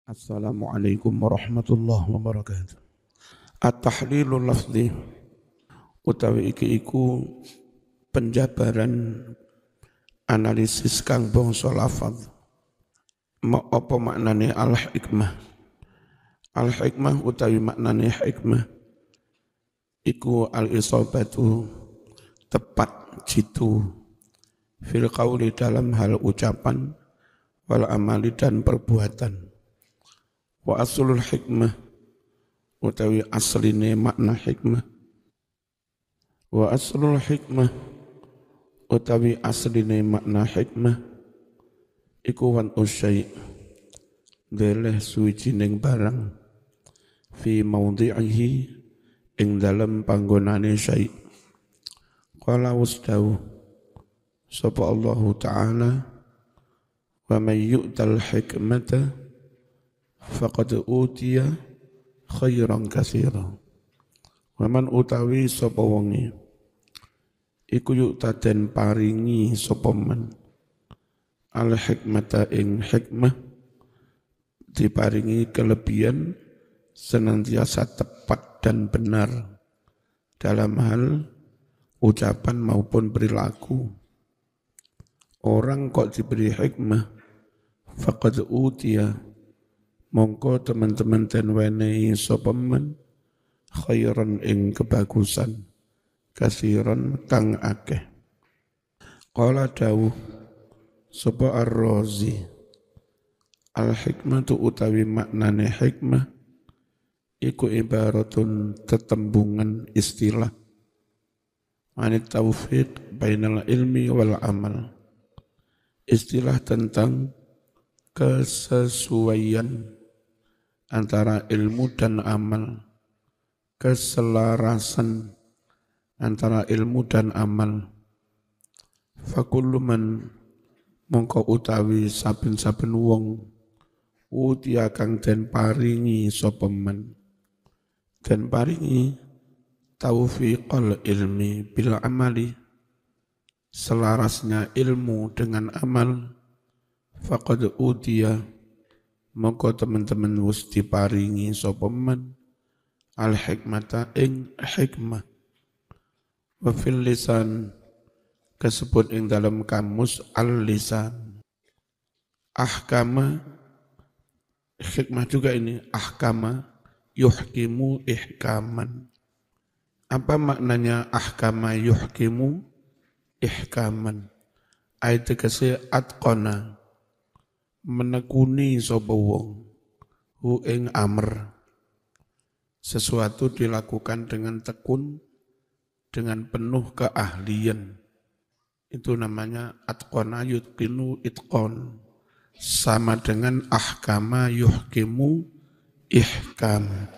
Assalamualaikum warahmatullahi wabarakatuh. At-tahlilul lafzi utawi iki iku penjabaran analisis kang bangsa lafaz. Apa maknane al-hikmah? Al-hikmah utawi maknane hikmah iku al-isabatu tepat jitu fil qauli dalam hal ucapan wal amali dan perbuatan. Wa aslul hikmah utawi asline makna hikmah. Wa aslul hikmah utawi asline makna hikmah iku wan usyai deleh suwijining barang fi maudhi'ihi ing dalem panggonane syai. Qala wasdau sapa Allah Ta'ala wa may yu'tal hikmata faqad utiya khairan katsira. Waman utawi sapa wonge iku yu'ta den paringi sapa man al hikmata ing hikmah diparingi kelebihan senantiasa tepat dan benar dalam hal ucapan maupun perilaku. Orang kok diberi hikmah faqad utiya mongko teman-teman den wenehi sapa men khairan ing kebagusan kasiron kang akeh. Qala dawuh sapa ar-Razi al hikmatu utawi maknane hikmah iku ibaratun tetembungan istilah manit taufiq bainal ilmi wal amal, istilah tentang kesesuaian antara ilmu dan amal, keselarasan antara ilmu dan amal. Fakullu man mongko utawi saben-saben wong utia kang den paringi sapa men den paringi taufiqal ilmi bil amali, selarasnya ilmu dengan amal, faqad utia mongko teman-teman wis diparingi sapa men al hikmata ing hikmah. Wa fil lisan kasebut ing dalam kamus al lisan ahkama hikmah juga ini ahkama yuhkimu ihkaman. Apa maknanya ahkama yuhkimu ihkaman? Ayat tegese atqana menekuni sapa wong hu ing amr, sesuatu dilakukan dengan tekun dengan penuh keahlian, itu namanya atqana yutqinu itqon, sama dengan ahkama yuhkimu ihkam.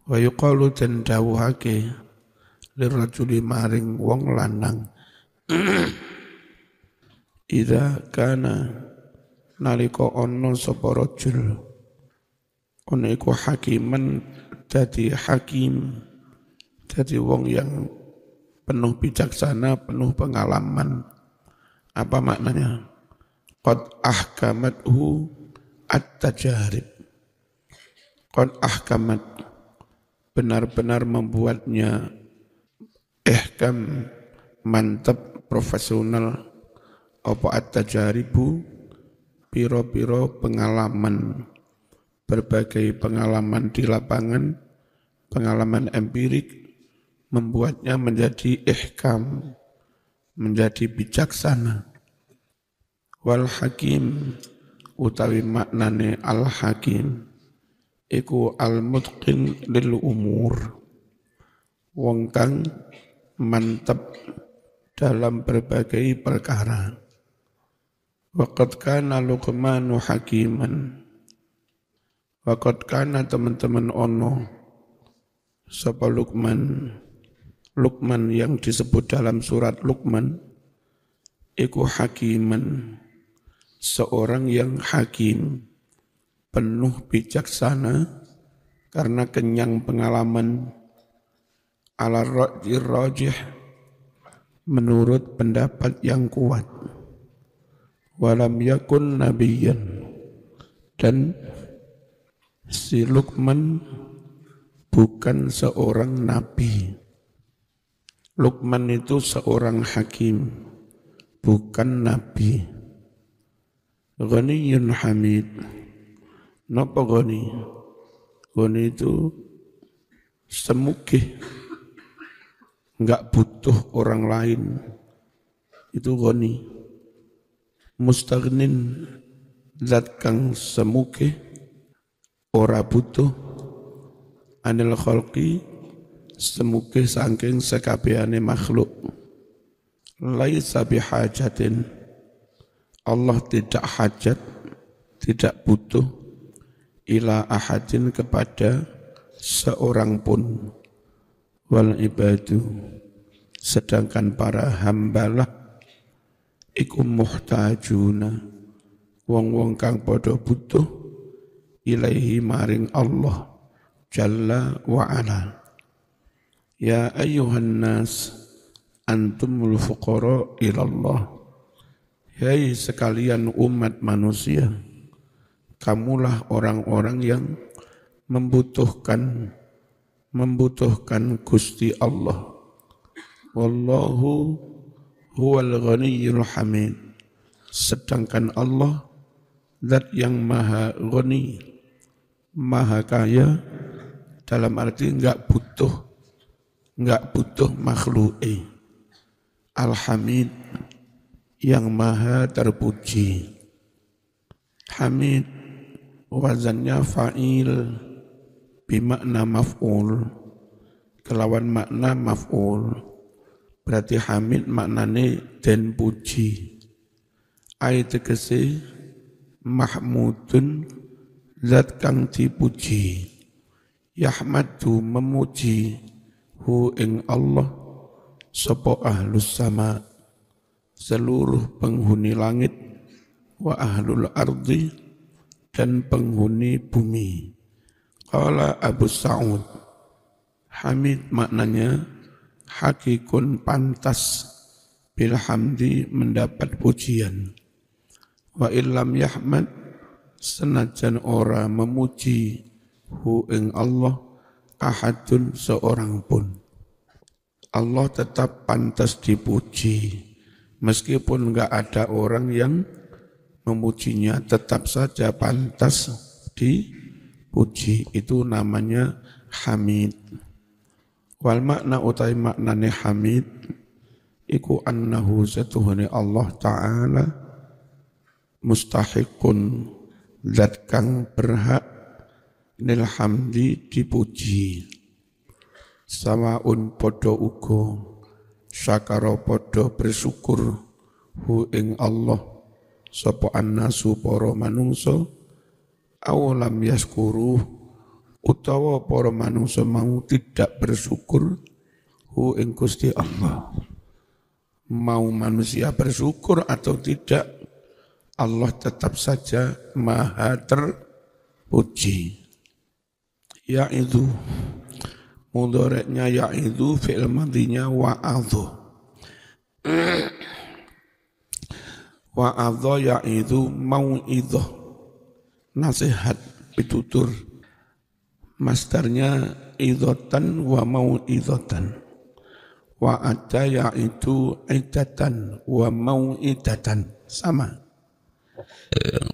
Wa yuqalu dan dawuhake lirrajuli maring wong lanang idza kana nalika ana sapa rajul ana iku hakiman dadi hakim, dadi wong yang penuh bijaksana, penuh pengalaman. Apa maknanya? Qad ahkamathu at-tajarib. Qad ahkamat benar-benar membuatnya ihkam mantap profesional apa at-tajaribu piro-piro pengalaman, berbagai pengalaman di lapangan, pengalaman empirik, membuatnya menjadi ihkam, menjadi bijaksana. Wal hakim utawi maknane al hakim iku al mutqin lil umur, wong kang mantep dalam berbagai perkara. Waqad kana Luqmanu hakiman. Waqad kana teman-teman ono sapa Luqman. Luqman yang disebut dalam surat Luqman iku hakiman, seorang yang hakim, penuh bijaksana karena kenyang pengalaman. Ala rajih menurut pendapat yang kuat. Walam yakun nabiyyan, dan Si Luqman bukan seorang nabi. Luqman itu seorang hakim, bukan nabi. Ghaniyun hamid. Napa ghani? Ghani itu semugih, enggak butuh orang lain. Itu ghani. Mustaghnin, zat kang semugih, ora butuh. Anil khalqi, semugih saking sekabehane makhluk. Laisa bihajatin, Allah tidak hajat, tidak butuh ila ahadin kepada seorang pun. Wal ibadu, sedangkan para hambalah iku muhtajuna, wong-wong kang padha butuh ilaihi maring Allah Jalla wa ala. Ya ayyuhan nas antumul fuqara ilallah. Hei sekalian umat manusia, kamulah orang-orang yang membutuhkan Gusti Allah. Wallahu huwal ghaniyyul hamid. Sedangkan Allah zat yang maha ghani, maha kaya, dalam arti enggak butuh makhluk. Al-Hamid, yang maha terpuji. Hamid wazannya fa'il bimakna maf'ul, kelawan makna maf'ul. Berarti hamid maknane den puji. Ai tegese mahmudun, zat kang dipuji. Yahmadu, memuji hu ing Allah sapa ahlus sama, seluruh penghuni langit, wa ahlul ardi, dan penghuni bumi. Qala Abu Sa'ud, hamid maknanya hakikun pantas, bilhamdi mendapat pujian. Wa illam yahmad, senajan ora memuji hu ing Allah ahadun seorang pun. Allah tetap pantas dipuji. Meskipun enggak ada orang yang memujinya, tetap saja pantas dipuji. Itu namanya hamid. Wal makna utai maknane hamid iku annahu zatuhani Allah Ta'ala mustahiqun, zat kang berhak nil hamdi dipuji. Sawaun podo ugo syakara podo bersyukur hu ing Allah sapa annasu para manungsa, awalam yaskuru, utawa para manungsa mau tidak bersyukur hu ing Gusti Allah. Mau manusia bersyukur atau tidak, Allah tetap saja maha terpuji. Yaitu mudhareknya yaitu, fi'il madhinya wa'adhu. Wa'adha yaitu mau'idhah, nasihat, pitutur. Masdarnya idhatan wa mau'idhatan. Wa'adha yaitu idatan wa mau'idatan, sama.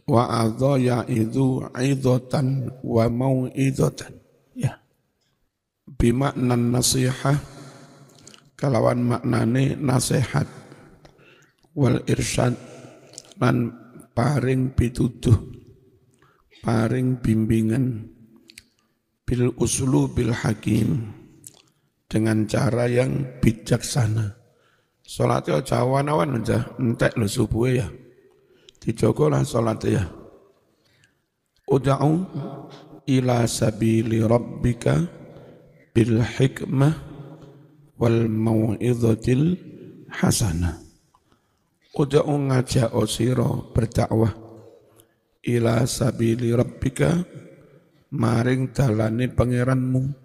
Wa'adha yaitu idhatan wa mau'idhatan. Ya. Bimakna nasihah, kalawan maknane nasihat, wal irsyad, lan paring pituduh, paring bimbingan, bil uslubil hakim, dengan cara yang bijaksana. Salatnya jawan-awan aja, entek lo subuh ya, dijogolah salatnya. Uda'u ila sabili rabbika bil hikmah wal mau'idhatil hasanah. Uda'u ngajak osiro berdakwah ila sabili rabbika, maring dalane pangeranmu,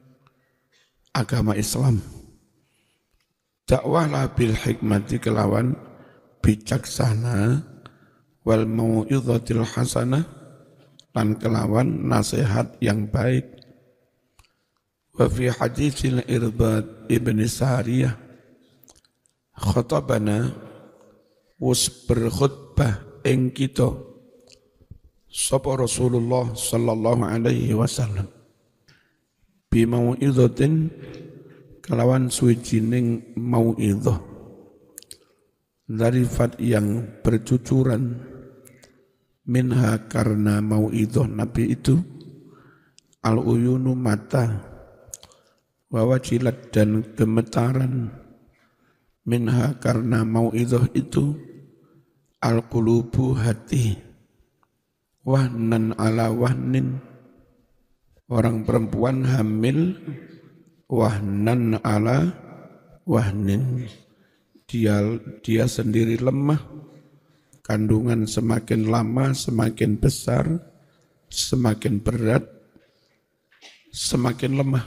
agama Islam. Dakwahlah bil hikmati, kelawan bijaksana, wal mau'idhatil hasanah, lan kelawan nasihat yang baik. Wa fi haditsil Irbad ibn Sariyah khatabana wus berkhutbah ing kita sapa Rasulullah sallallahu alaihi wasallam bi mau'izatin kelawan suwijining mau'izah zarifat yang bercucuran minha karena mau'izah Nabi itu al-uyunu mata wa wajilat dan gemetaran minha karena mau'izah itu al-qulubu hati wahnan ala wahnin orang perempuan hamil wahnan ala wahnin dia sendiri lemah kandungan semakin lama semakin besar semakin berat semakin lemah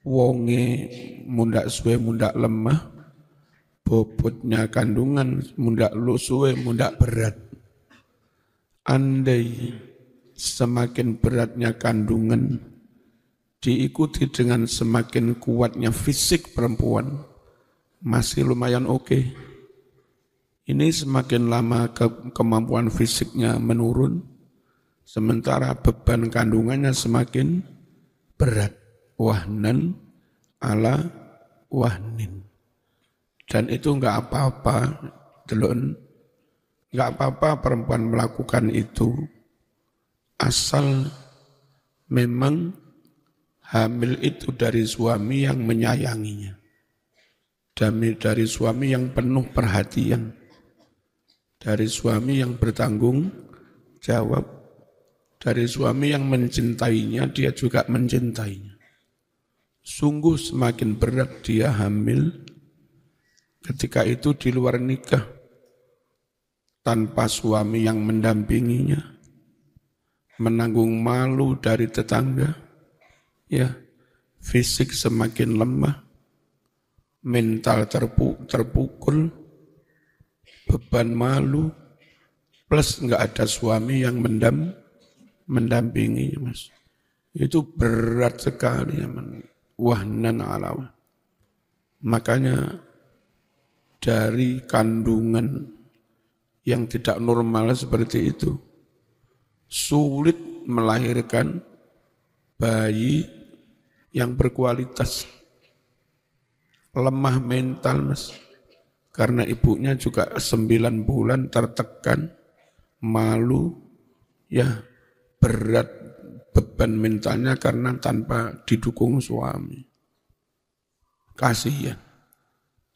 wonge mundak suwe mundak lemah bobotnya kandungan mundak suwe mundak berat andai semakin beratnya kandungan diikuti dengan semakin kuatnya fisik perempuan masih lumayan oke. Ini semakin lama kemampuan fisiknya menurun sementara beban kandungannya semakin berat wahnan ala wahnin dan itu enggak apa-apa delon enggak apa-apa perempuan melakukan itu asal memang hamil itu dari suami yang menyayanginya dari suami yang penuh perhatian dari suami yang bertanggung jawab dari suami yang mencintainya dia juga mencintainya. Sungguh semakin berat dia hamil ketika itu di luar nikah tanpa suami yang mendampinginya, menanggung malu dari tetangga, ya fisik semakin lemah, mental terpukul, beban malu, plus enggak ada suami yang mendampinginya mas. Itu berat sekali ya wahnan ala. Makanya dari kandungan yang tidak normal seperti itu sulit melahirkan bayi yang berkualitas. Lemah mental mas karena ibunya juga 9 bulan tertekan malu ya berat beban mentalnya karena tanpa didukung suami. Kasihan.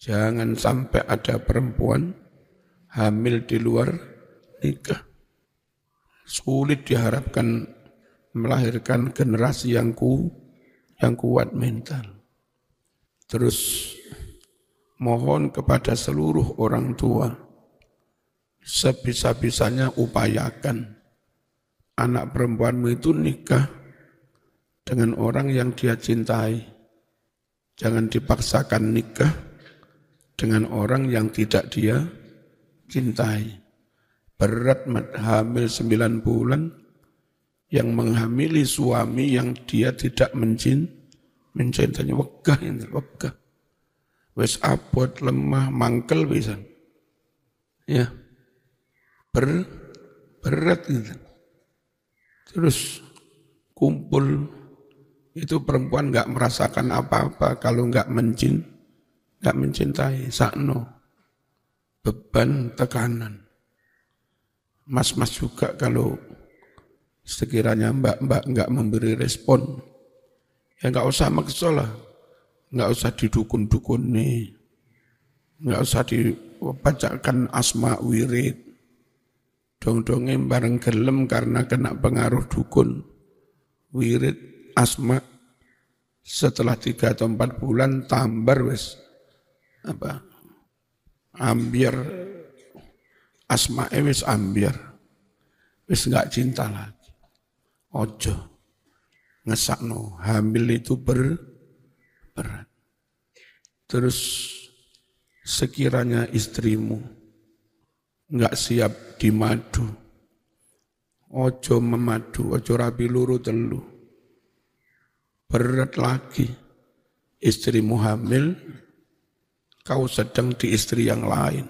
Jangan sampai ada perempuan hamil di luar nikah. Sulit diharapkan melahirkan generasi yang kuat mental. Terus mohon kepada seluruh orang tua sebisa-bisanya upayakan anak perempuanmu itu nikah dengan orang yang dia cintai. Jangan dipaksakan nikah dengan orang yang tidak dia cintai. Berat hamil 9 bulan yang menghamili suami yang dia tidak mencintainya. Wegah. Wes abot, lemah, mangkel bisa. Ya. Berat gitu. Terus kumpul itu perempuan enggak merasakan apa-apa kalau enggak mencintai sakno. Beban tekanan. Mas-mas juga kalau sekiranya mbak-mbak enggak memberi respon ya enggak usah maksa lah. Enggak usah didukun-dukun nih. Enggak usah dibacakan asma wirid. Dong-dongnya bareng gelem karena kena pengaruh dukun. Wirid, asma, setelah 3 atau 4 bulan tambar wis ambiar asma wis ambiar. Wis enggak cinta lagi. Ojo. Ngesakno, hamil itu berat. Terus sekiranya istrimu enggak siap di madu, ojo memadu, ojo rabi luru telu. Berat lagi, istrimu hamil, kau sedang di istri yang lain.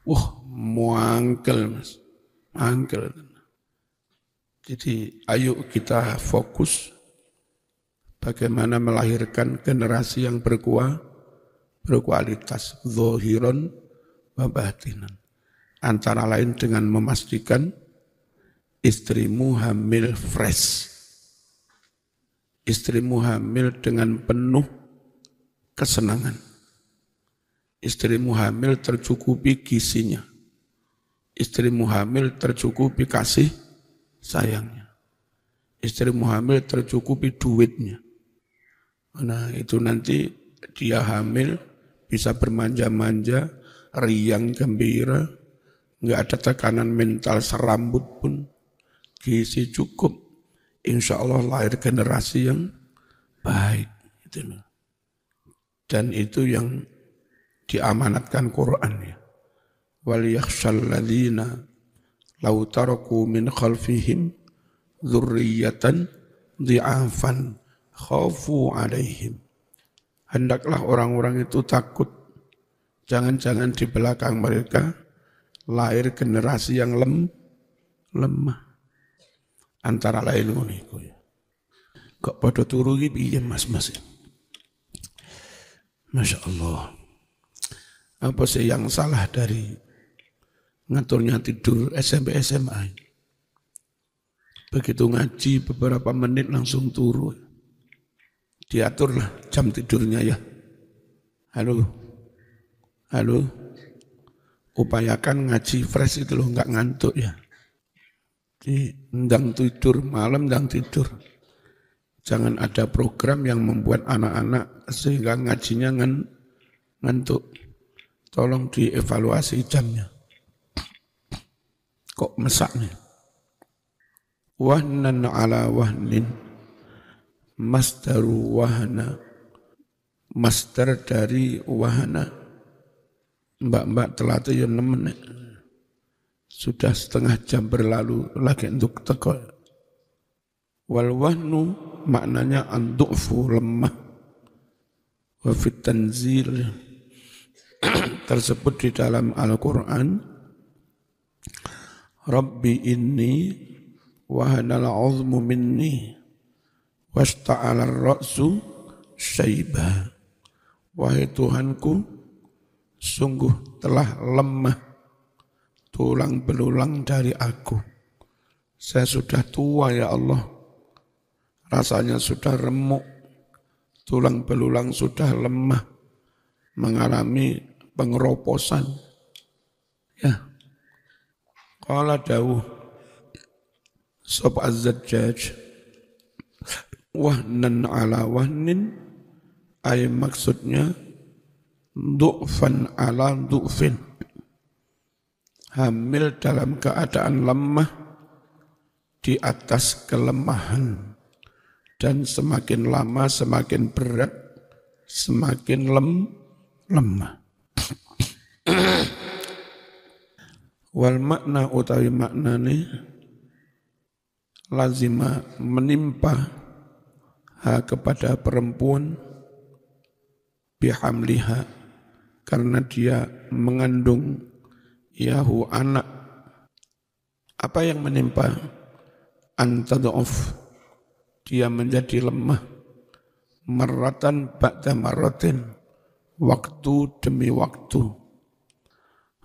Wah, muangkel mas, muangkel. Jadi ayo kita fokus bagaimana melahirkan generasi yang berkualitas, zahiran wa batinan. Antara lain dengan memastikan istrimu hamil fresh. Istrimu hamil dengan penuh kesenangan. Istrimu hamil tercukupi gizinya. Istrimu hamil tercukupi kasih sayangnya. Istrimu hamil tercukupi duitnya. Nah itu nanti dia hamil bisa bermanja-manja, riang gembira, nggak ada tekanan mental serambut pun, gizi cukup, insya Allah lahir generasi yang baik. Dan itu yang diamanatkan Quran ya. Wal yakhshal ladzina law taraku min khalfihim dzurriyyatan dhi'afan khafu 'alaihim. Hendaklah orang-orang itu takut, jangan-jangan di belakang mereka lahir generasi yang lemah. Antara lain ngono ya. Kok padha turu iki piye mas-mas? Masya Allah. Apa sih yang salah dari ngaturnya tidur SMP SMA? Begitu ngaji beberapa menit langsung turu. Diaturlah jam tidurnya ya. Halo. Upayakan ngaji fresh itu loh, nggak ngantuk ya. Di ndang tidur, malam ndang tidur. Jangan ada program yang membuat anak-anak sehingga ngajinya ngantuk. Tolong dievaluasi jamnya. Kok mesak nih? Wahnan ala wahnin. Masdaru wahna. Masdar dari wahna. Mbak-mbak telat ya 6 menit. Sudah setengah jam berlalu lagi untuk teko. Wal wahnu maknanya an-du'fu lemah. Wa fit tanzil tersebut di dalam Al-Quran. Rabbi inni wahanal 'uzmu minni wasta'ala ar-ra'su syaiba. Wahai Tuhanku, sungguh telah lemah tulang belulang dari aku. Saya sudah tua ya Allah. Rasanya sudah remuk. Tulang belulang sudah lemah. Mengalami pengeroposan. Ya. Qala dawuh Sob Az-Zajjaj wahnan ala wahnin ay maksudnya du'fan ala du'fin, hamil dalam keadaan lemah di atas kelemahan, dan semakin lama semakin berat, semakin lemah. Wal makna utawi maknane lazima menimpa ha kepada perempuan bihamliha karena dia mengandung yahu anak. Apa yang menimpa? Antad'uf, dia menjadi lemah, marratan ba'da marratin, waktu demi waktu.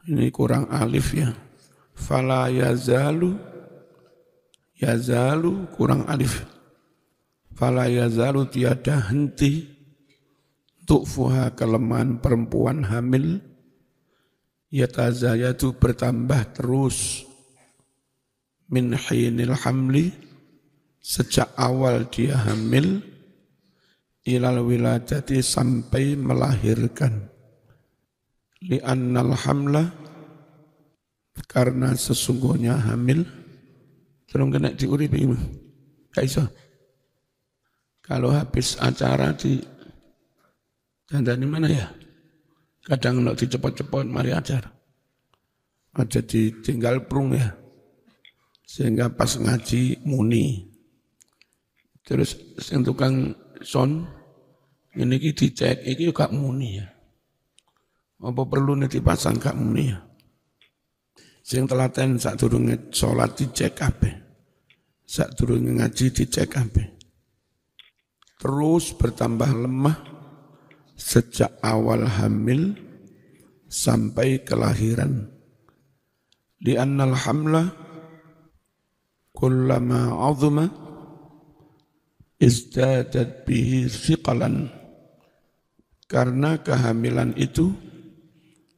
Ini kurang alif ya. Fala yazalu kurang alif. Fala yazalu tiada henti tu'fuha kelemahan perempuan hamil yatazayatu bertambah terus min hinil hamli sejak awal dia hamil ilal wiladati sampai melahirkan. Li'annal hamla karena sesungguhnya hamil terus kena diuripi gak iso. Kalau habis acara di dandani mana ya? Kadang nak dicepot-cepot mari acara. Aja ditinggal prung ya. Sehingga pas ngaji muni. Terus sing tukang son ini dicek, iki gak muni ya. Apa perlu nih dipasang gak muni ya? Sing telaten sadurunge salat dicek kabeh. Sadurunge ngaji dicek kabeh. Terus bertambah lemah sejak awal hamil sampai kelahiran. Li'annal hamla kullama 'azuma izdadat bihi thiqalan. Karena kehamilan itu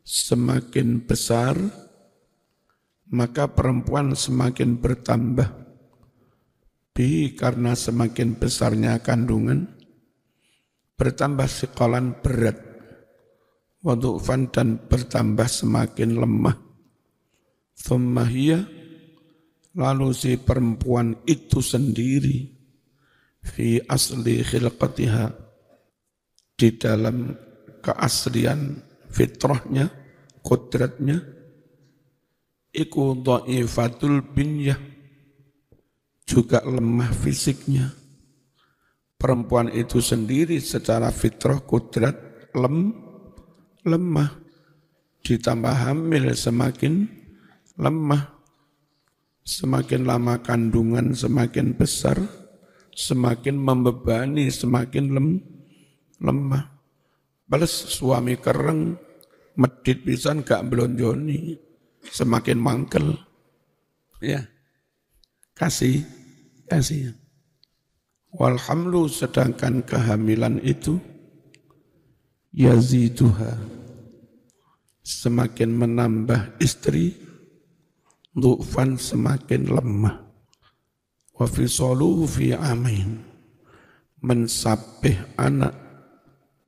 semakin besar, maka perempuan semakin bertambah. Bihi karena semakin besarnya kandungan, bertambah thiqalan berat. Wa du'fan dan bertambah semakin lemah. Thumma hiya, lalu si perempuan itu sendiri, fi asli khilqatiha, di dalam keaslian fitrahnya, kodratnya, iku dha'ifatul binyah, juga lemah fisiknya. Perempuan itu sendiri secara fitrah kodrat lemah, ditambah hamil semakin lemah. Semakin lama kandungan semakin besar, semakin membebani, semakin lemah. Balas suami kereng, medit pisan gak blonjoni, semakin mangkel. Ya, kasih. Walhamlu, sedangkan kehamilan itu yaziduha, semakin menambah istri, du'fan semakin lemah. Wa fisaluhu fi amain, mensabih anak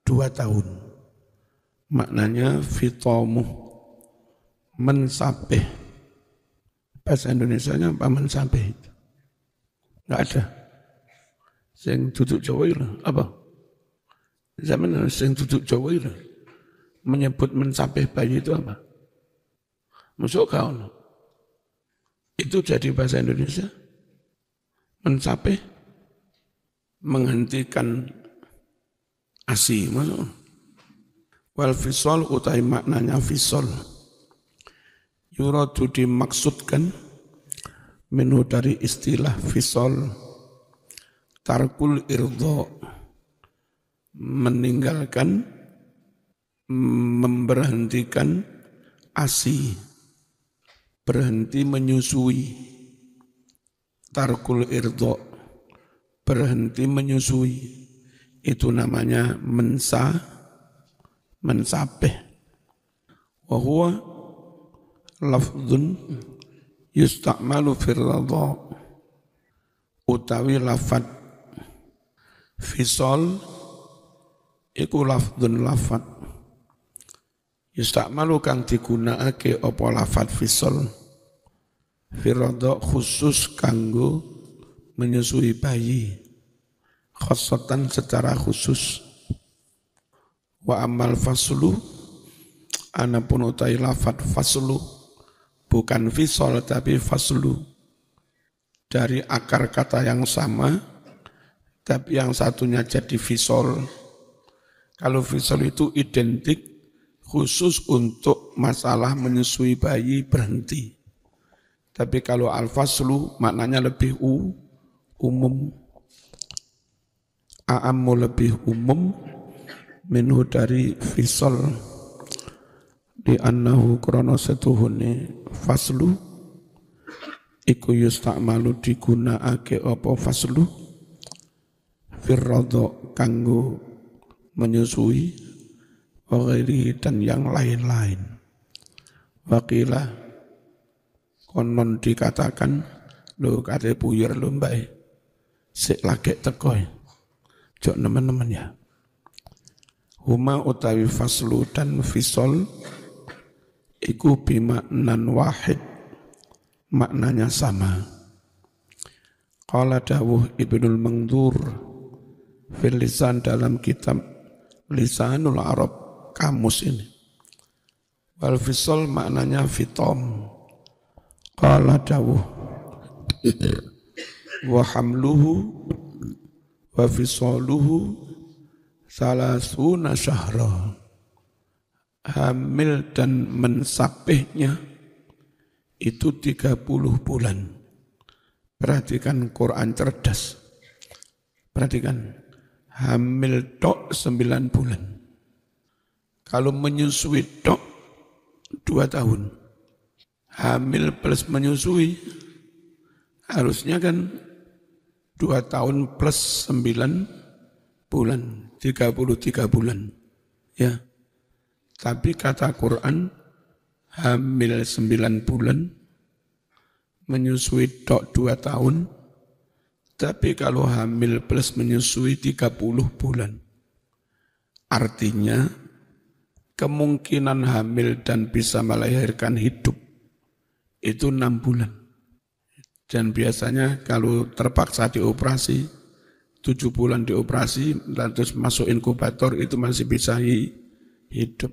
2 tahun. Maknanya fitamuh, mensabih. Bahasa Indonesianya apa mensabih itu? Enggak ada. Sing duduk Jawa itu apa? Zaman sing duduk Jawa itu menyebut mensabih bayi itu apa? Masuk kau. Itu jadi bahasa Indonesia. Mensabih, menghentikan ASI. Masuk. Wal fisol utai maknanya fisol. Yuradu dimaksudkan minhu dari istilah fisol, tarkul irdho, meninggalkan, memberhentikan ASI, berhenti menyusui. Tarkul irdho, berhenti menyusui, itu namanya mensabih. Wa huwa lafdun yusta'malu fir radha, utawi lafad fisol iku lafdun lafad yusta'malu kang digunakake apa lafad fisol fir radha, khusus kanggo menyusui bayi, khasatan secara khusus. Wa amal faslu, anapun utai lafad faslu, bukan fisol tapi faslu, dari akar kata yang sama tapi yang satunya jadi fisol. Kalau fisol itu identik khusus untuk masalah menyusui bayi, berhenti. Tapi kalau al-faslu maknanya lebih umum. A'ammu lebih umum minhu dari fisol. Di annahu krono setuhune faslu iku yusta'malu digunakake apa faslu firradha kanggo menyusui wa ghairi dan yang lain-lain. Waqila konon dikatakan, lho kate buyur lho mbak, sik lagi teko jok nemen-nemen ya. Huma utawi faslu dan fisol iku bimaknan wahid, maknanya sama. Qala dawuh Ibnul Mangdur fil lisan, dalam kitab Lisanul Arab, kamus ini. Wal fisol maknanya fitom. Qala dawuh wa hamluhu wa fisaluhu salasuna syahra. Hamil dan mensapihnya itu 30 bulan. Perhatikan Quran cerdas. Perhatikan, hamil tok 9 bulan. Kalau menyusui tok 2 tahun. Hamil plus menyusui harusnya kan 2 tahun plus 9 bulan, 33 bulan. Ya. Tapi kata Quran, hamil 9 bulan, menyusui tok 2 tahun, tapi kalau hamil plus menyusui 30 bulan. Artinya, kemungkinan hamil dan bisa melahirkan hidup, itu 6 bulan. Dan biasanya kalau terpaksa dioperasi, 7 bulan dioperasi, dan terus masuk inkubator, itu masih bisa hidup.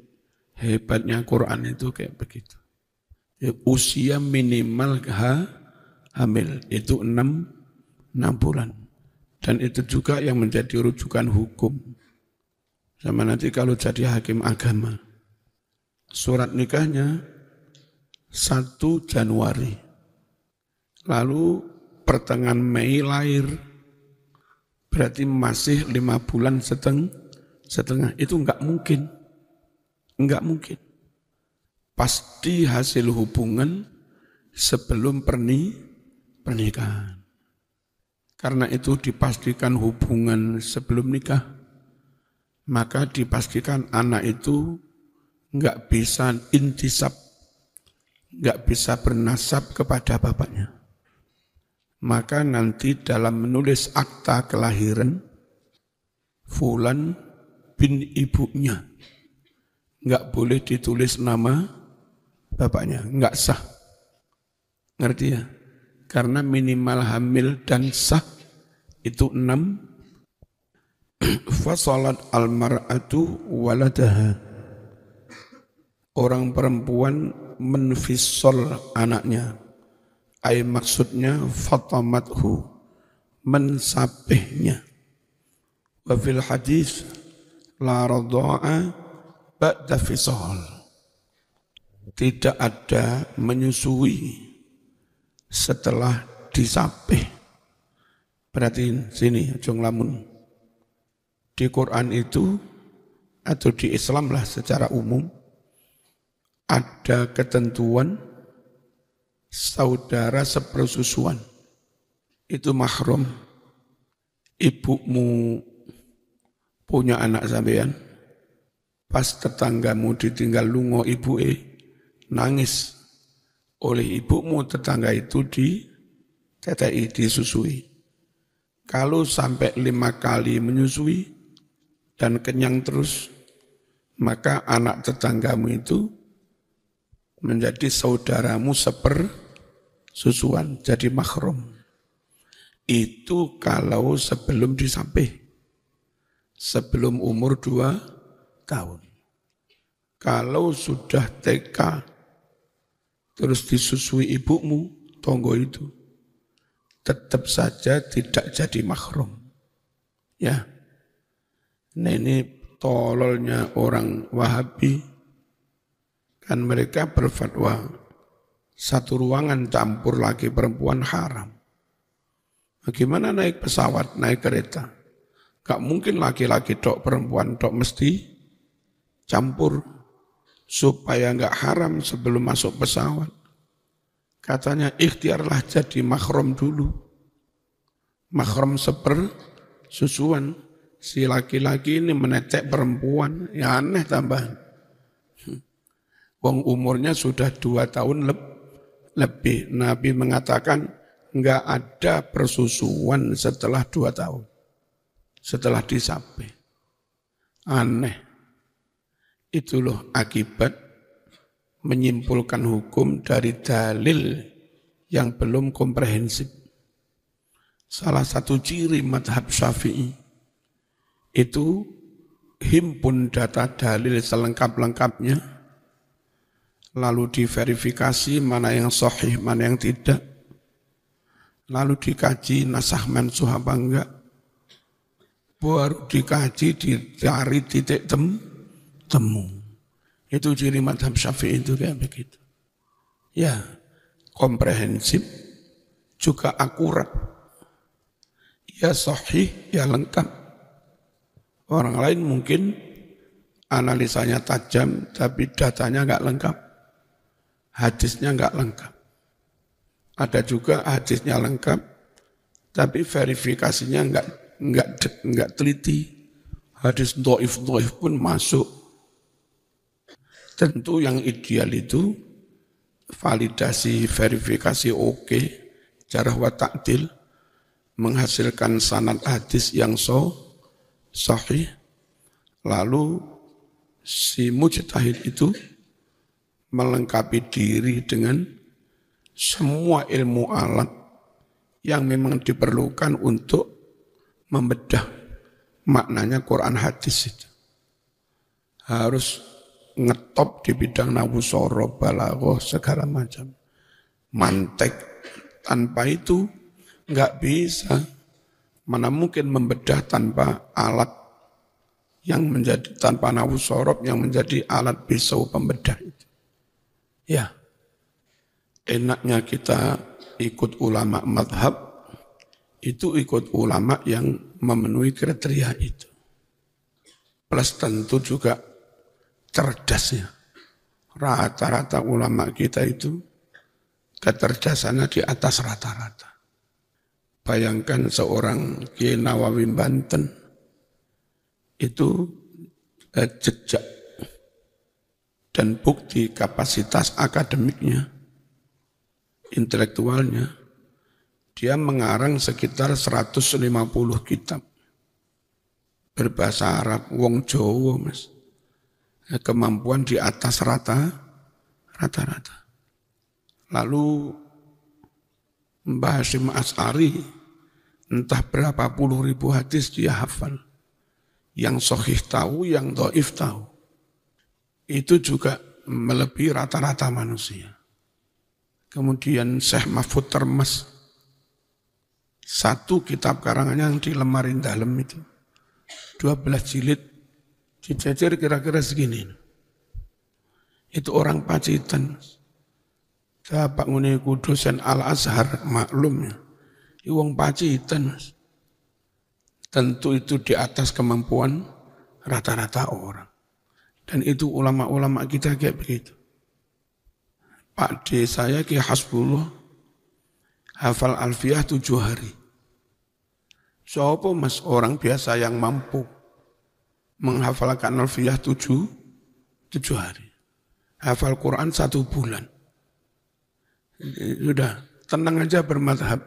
Hebatnya Quran itu kayak begitu. Usia minimal hamil itu 6 bulan. Dan itu juga yang menjadi rujukan hukum. Sama nanti kalau jadi hakim agama. Surat nikahnya 1 Januari. Lalu pertengahan Mei lahir. Berarti masih 5 bulan setengah. Itu enggak mungkin. Enggak mungkin. Pasti hasil hubungan sebelum pernikahan. Karena itu dipastikan hubungan sebelum nikah, maka dipastikan anak itu enggak bisa intisab, enggak bisa bernasab kepada bapaknya. Maka nanti dalam menulis akta kelahiran, Fulan bin ibunya, enggak boleh ditulis nama bapaknya, enggak sah. Ngerti ya? Karena minimal hamil dan sah itu 6. Fasalat al-mar'atu waladaha. Orang perempuan menfisol anaknya. Ay maksudnya fatamathu, mensapihnya. Wa fil hadis la radha'a ba'da fisal. Tidak ada menyusui setelah disapih. Berarti sini jong lamun. Di Quran itu atau di Islam lah secara umum ada ketentuan saudara sepersusuan itu mahram. Ibumu punya anak sampean, pas tetanggamu ditinggal lungo ibuke, nangis. Oleh ibumu tetangga itu ditetai, disusui. Kalau sampai 5 kali menyusui dan kenyang terus, maka anak tetanggamu itu menjadi saudaramu sepersusuan, jadi mahram. Itu kalau sebelum disapih, sebelum umur 2 tahun. Kalau sudah TK, terus disusui ibumu, tonggo itu, tetap saja tidak jadi mahram. Ya, nah ini tololnya orang Wahabi, kan mereka berfatwa, satu ruangan campur laki perempuan haram. Bagaimana naik pesawat, naik kereta? Gak mungkin laki-laki tok, perempuan tok, mesti campur. Supaya enggak haram sebelum masuk pesawat. Katanya ikhtiarlah jadi mahram dulu. Mahram sepersusuan. Si laki-laki ini menetek perempuan. Ya aneh tambahan. Wong umurnya sudah 2 tahun lebih. Nabi mengatakan enggak ada persusuan setelah 2 tahun. Setelah disapih. Aneh. Itu loh akibat menyimpulkan hukum dari dalil yang belum komprehensif. Salah satu ciri madhab Syafi'i itu himpun data dalil selengkap-lengkapnya, lalu diverifikasi mana yang sahih, mana yang tidak, lalu dikaji nasah mansuh apa enggak, baru dikaji dicari titik temu. Itu ciri mazhab Syafi'i itu kayak begitu. Ya, komprehensif, juga akurat. Ya sahih, ya lengkap. Orang lain mungkin analisanya tajam, tapi datanya enggak lengkap. Hadisnya enggak lengkap. Ada juga hadisnya lengkap, tapi verifikasinya enggak teliti. Hadis dhaif pun masuk. Tentu yang ideal itu validasi, verifikasi oke, jarh wa ta'dil, menghasilkan sanad hadis yang sahih, lalu si mujtahid itu melengkapi diri dengan semua ilmu alat yang memang diperlukan untuk membedah maknanya Quran hadis itu. Harus ngetop di bidang nahwu sorof, balaghah, segala macam. Mantek. Tanpa itu enggak bisa. Mana mungkin membedah tanpa alat yang menjadi, tanpa nahwu sorof yang menjadi alat pisau pembedah itu. Ya, enaknya kita ikut ulama madhab, itu ikut ulama yang memenuhi kriteria itu. Plus tentu juga cerdasnya. Rata-rata ulama kita itu kecerdasannya di atas rata-rata. Bayangkan seorang Kiai Nawawi Banten itu jejak dan bukti kapasitas akademiknya, intelektualnya, dia mengarang sekitar 150 kitab berbahasa Arab, wong Jawa, Mas. Kemampuan di atas rata-rata. Lalu Mbah Hasyim Asy'ari entah berapa puluh ribu hadis dia hafal. Yang sahih tahu, yang dhaif tahu. Itu juga melebihi rata-rata manusia. Kemudian Syekh Mahfud Termas, satu kitab karangannya yang di lemari dalam itu, 12 jilid, dicecer kira-kira segini. Itu orang Pacitan. Bapak nguniku dosen Al-Azhar, maklum ya. Wong Pacitan. Tentu itu di atas kemampuan rata-rata orang. Dan itu ulama-ulama kita kayak begitu. Pak D saya Ki Hasbullah hafal Alfiyah 7 hari. Siapa mas orang biasa yang mampu menghafalkan Alfiyah 7 hari. Hafal Quran 1 bulan. Sudah, tenang aja bermadhab.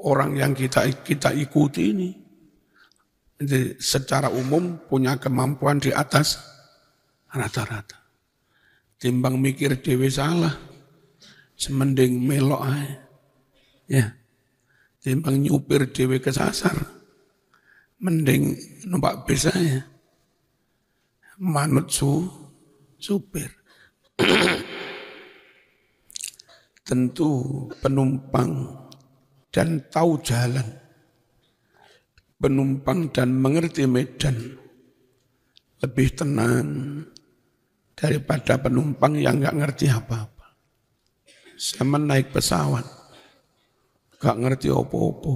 Orang yang kita ikuti ini, jadi secara umum punya kemampuan di atas rata-rata. Timbang mikir dewe salah, semending melok aja. Ya. Timbang nyupir dewe kesasar, mending numpak bis aja. Manut supir. Tentu penumpang dan tahu jalan. Penumpang dan mengerti medan lebih tenang daripada penumpang yang enggak ngerti apa-apa. Sama naik pesawat, enggak ngerti apa-apa.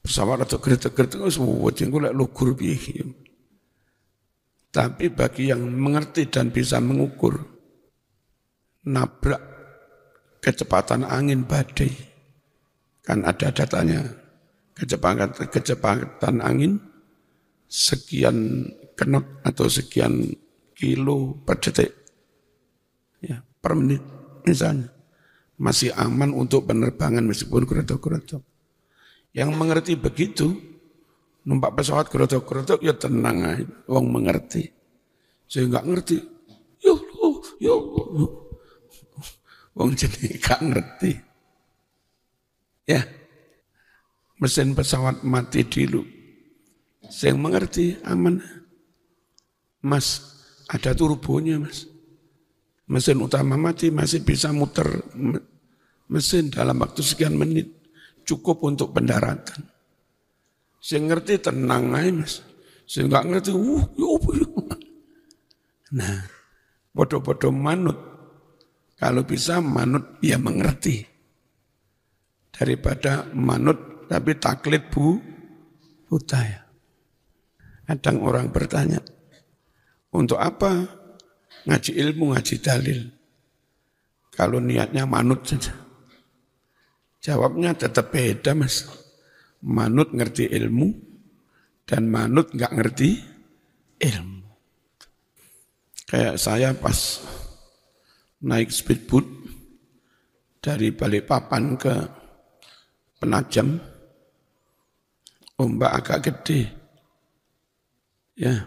Pesawat atau kereta-kereta semua jengkol lugur piye. Tapi bagi yang mengerti dan bisa mengukur, nabrak kecepatan angin badai, kan ada datanya, kecepatan angin sekian knot atau sekian kilo per detik, ya, per menit misalnya, masih aman untuk penerbangan meskipun gerotok-gerotok. Yang mengerti begitu, numpak pesawat gerotok-gerotok ya tenang aja, wong mengerti. Saya enggak ngerti, yo, wong jadi gak ngerti. Ya, mesin pesawat mati dulu. Saya mengerti, aman. Mas, ada turbonya mas. Mesin utama mati masih bisa muter mesin dalam waktu sekian menit cukup untuk pendaratan. Saya ngerti tenang aja mas. Saya nggak ngerti, Nah, bodoh-bodoh manut. Kalau bisa manut ya mengerti. Daripada manut tapi taklid buta ya. Kadang orang bertanya, untuk apa ngaji ilmu, ngaji dalil? Kalau niatnya manut saja. Jawabnya tetap beda mas. Manut ngerti ilmu dan manut nggak ngerti ilmu. Kayak saya pas naik speedboat dari Balikpapan ke Penajam, ombak agak gede. Ya,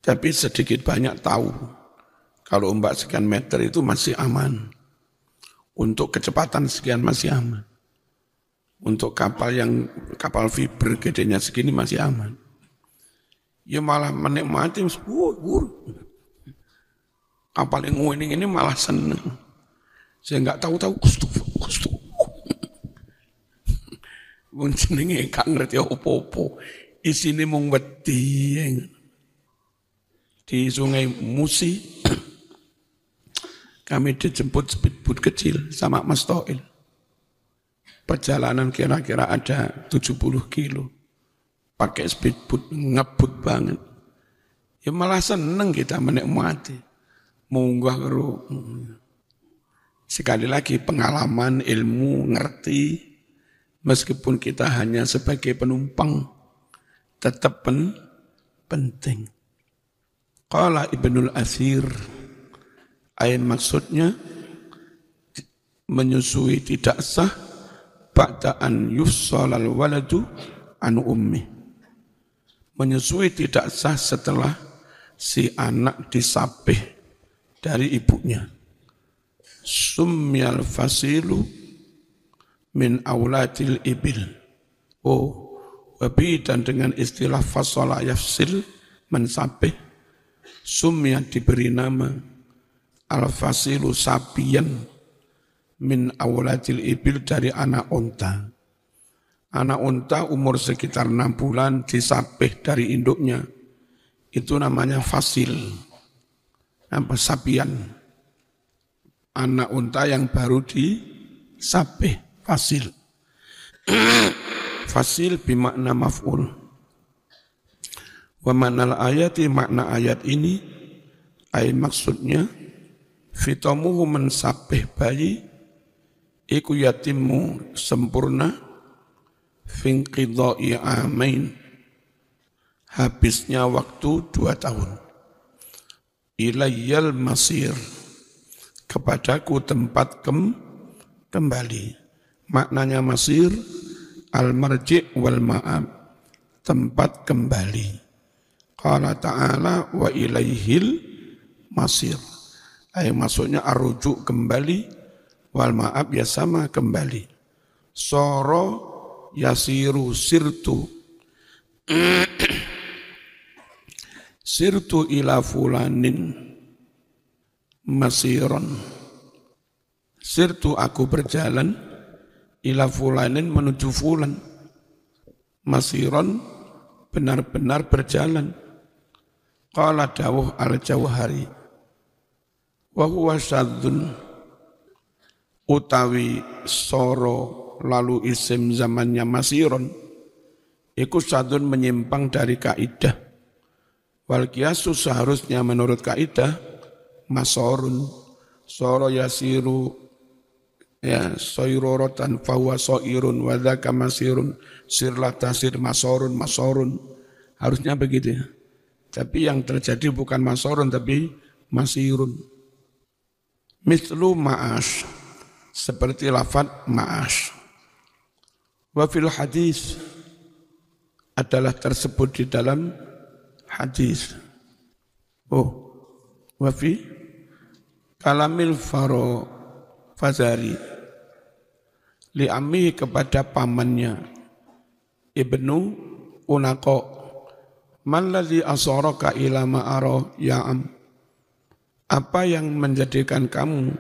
tapi sedikit banyak tahu kalau ombak sekian meter itu masih aman. Untuk kecepatan sekian masih aman. Untuk kapal fiber gedenya segini masih aman. Ya malah menikmati, kapal yang ini malah seneng. Saya nggak tahu kustu. Wong jenenge gak ngerti apa-apa. Isine mung wedi. Di Sungai Musi kami dijemput speedboat kecil sama Mas Toil. Perjalanan kira-kira ada 70 kilo. Pakai speedboat, ngebut banget. Ya malah seneng kita menikmati. Munggah karo. Sekali lagi pengalaman, ilmu, ngerti. Meskipun kita hanya sebagai penumpang, tetap penting. Qala Ibnul Athir, ayat maksudnya menyusui tidak sah ba'da'an yufsalal waladu anu ummi. Menyusui tidak sah setelah si anak disapih dari ibunya. Summiyal fasilu min auladil ibil. Wabi dan dengan istilah fasala yafsil mensapih. Sumya diberi nama al-fasilu sapiyan min auladil ibil dari anak unta. Anak unta umur sekitar 6 bulan disapih dari induknya. Itu namanya fasil. Apa sapian. Anak unta yang baru disapih, fasil. Fasil bimakna maf'ul. Wa manal ayati makna ayat ini ayat maksudnya fitamuhu mensapih bayi iku yatimu sempurna finqidha'i amain habisnya waktu 2 tahun. Ilayyal masir kepadaku tempat kembali. Maknanya masir al-marji' wal ma'ab, tempat kembali. Qala ta'ala wa ilaihil masir. Maksudnya arrujuk kembali, wal ma'ab ya sama kembali. Soro yasiru sirtu. Sirtu ila fulanin masiron. Sirtu aku berjalan ila fulanin menuju fulan. Masiron benar-benar berjalan. Qala dawuh al-Jauhari wa huwa syadzun utawi soro lalu isim zamannya masiron iku syadzun menyimpang dari kaidah. Wal qiyasu seharusnya menurut kaidah masorun soro yasiru ya soirorotan fahuwa soirun wadhaka masirun sirlah tasir masorun harusnya begitu ya. Tapi yang terjadi bukan masorun tapi masirun. Mithlu ma'ash, seperti lafaz ma'ash. Wa fil hadis adalah tersebut di dalam hadis. Wa fi kalamil fazari li ammi kepada pamannya Ibnu Unaqo. Man ladzi asaraka ila ma'ara ya am. Apa yang menjadikan kamu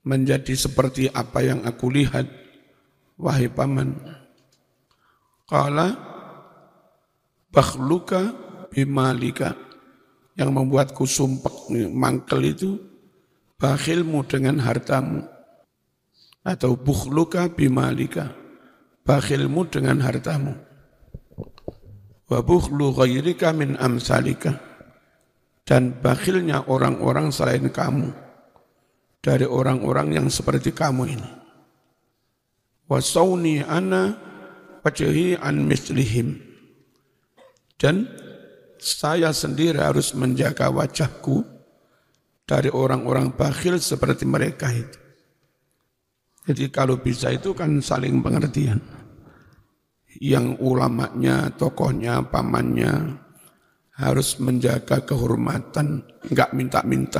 menjadi seperti apa yang aku lihat, wahai paman. Qala bakhluka bimalika, yang membuatku sumpek mangkel itu bakhilmu dengan hartamu, atau bukhluka bimalika, bakhilmu dengan hartamu. Wa bukhlu ghairika min amsalika, dan bakhilnya orang-orang selain kamu dari orang-orang yang seperti kamu ini. Wa sauni ana wajhi an mislihim, dan saya sendiri harus menjaga wajahku dari orang-orang bakhil seperti mereka itu. Jadi kalau bisa itu kan saling pengertian. Yang ulamanya, tokohnya, pamannya harus menjaga kehormatan, enggak minta-minta.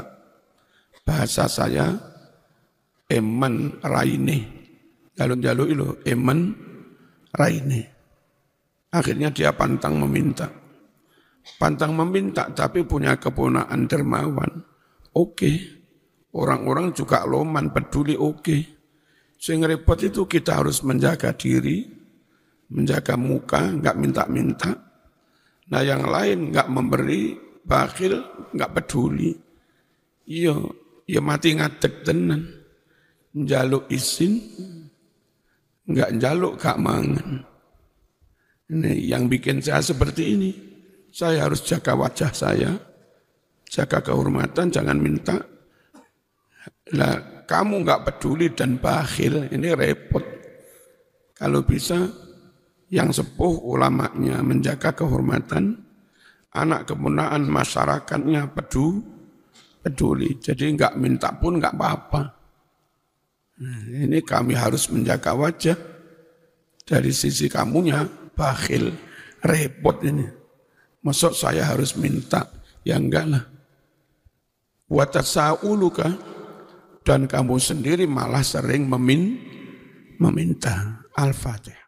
Bahasa saya eman raine. Jaluk-jaluk itu eman raine. Akhirnya dia pantang meminta. Pantang meminta tapi punya keponakan dermawan. Oke. Orang-orang juga loman, peduli, oke. Sehingga repot itu kita harus menjaga diri, menjaga muka, enggak minta-minta. Nah yang lain enggak memberi, bakhil, enggak peduli. Iya mati ngadeg tenan. Njaluk isin, enggak njaluk gak mangan. Ini yang bikin saya seperti ini. Saya harus jaga wajah saya, jaga kehormatan, jangan minta. Lah kamu enggak peduli dan bakhil, ini repot. Kalau bisa yang sepuh ulamanya menjaga kehormatan, anak keponakan masyarakatnya peduli. Jadi enggak minta pun enggak apa-apa. Ini kami harus menjaga wajah. Dari sisi kamunya bakhil, repot ini. Maksud saya harus minta, ya enggak lah. Wa tasa'uluka, dan kamu sendiri malah sering meminta. Al-Fatihah.